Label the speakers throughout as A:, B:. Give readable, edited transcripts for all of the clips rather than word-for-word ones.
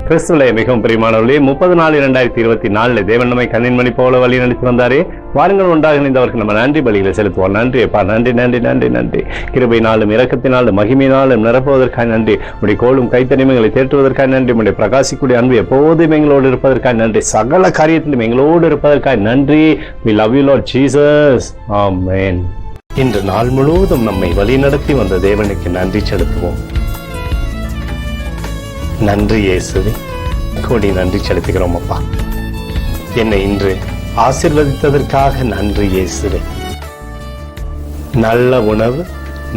A: கிறிஸ்துவிலே மிகவும் பிரியமானவர்களே, 30/4/2024 தேவன் நம்மை கண்ணின்மணி போல வழி நடத்தி வந்தாரே. வாருங்கள், ஒன்றாக இணைந்தவருக்கு நம்ம நன்றி பலிகளை செலுத்துவோம். நன்றி அப்பா, நன்றி நன்றி நன்றி நன்றி. கிருபையினாலும் இரக்கத்தினாலும் மகிமையினாலும் நிரப்புவதற்காக நன்றி. உடைய கோலும் கைத்தனிமைகளை தேற்றுவதற்காக நன்றி. உடைய பிரகாசிக்கூடிய அன்பு எப்போதும் எங்களோடு இருப்பதற்காக நன்றி. சகல காரியத்திலும் எங்களோடு இருப்பதற்காக நன்றி. We love you Lord Jesus. Amen. இன்று நாள் முழுவதும் நம்மை வழி நடத்தி வந்த தேவனுக்கு நன்றி செலுத்துவோம். நன்றி இயேசுவே, கோடி நன்றி செலுத்துகிறோம் அப்பா. என்னை இன்று ஆசீர்வதித்ததற்காக நன்றி இயேசுவே. நல்ல உணவு,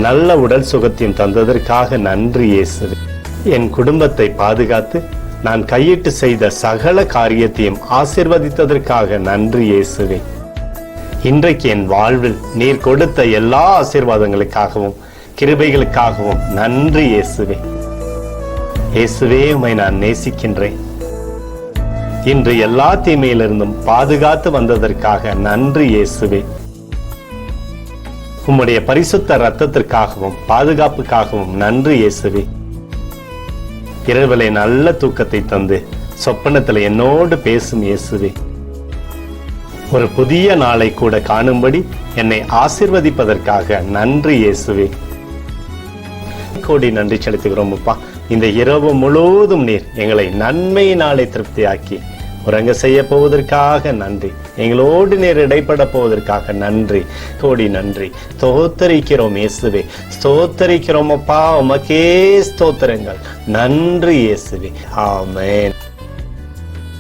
A: நல்ல உடல் சுகத்தையும் தந்ததற்காக நன்றி இயேசுவே. என் குடும்பத்தை பாதுகாத்து நான் கையிட்டு செய்த சகல காரியத்தையும் ஆசீர்வதித்ததற்காக நன்றி இயேசுவே. இன்றைக்கு என் வாழ்வில் நீர் கொடுத்த எல்லா ஆசீர்வாதங்களுக்காகவும் கிருபைகளுக்காகவும் நன்றி இயேசுவே. இயேசுவே, உம்மை நான் நேசிக்கின்றேன். இன்று எல்லா தீமையிலிருந்தும் பாதுகாத்து வந்ததற்காக நன்றி இயேசுவே. உம்முடைய பரிசுத்த இரத்தத்திற்காகவும் பாதுகாப்புக்காகவும் நன்றி இயேசுவே. இரவிலே நல்ல தூக்கத்தை தந்து சொப்பனத்தில் என்னோடு பேசும் இயேசுவே. ஒரு புதிய நாளை கூட காணும்படி என்னை ஆசீர்வதிப்பதற்காக நன்றி இயேசுவே. கோடி நன்றி செலுத்துகிறோம் அப்பா. இந்த இரவு முழுவதும் நீர் எங்களை நன்மையினாலே திருப்தியாக்கி உறங்க செய்ய போவதற்காக நன்றி. எங்களோடு நீர் இடைப்பட போவதற்காக நன்றி. கோடி நன்றி. ஸ்தோத்தரிக்கிறோம் இயேசுவே, ஸ்தோத்தரிக்கிறோம் அப்பா. உமக்கே ஸ்தோத்திரங்கள். நன்றி இயேசுவே. ஆமென்.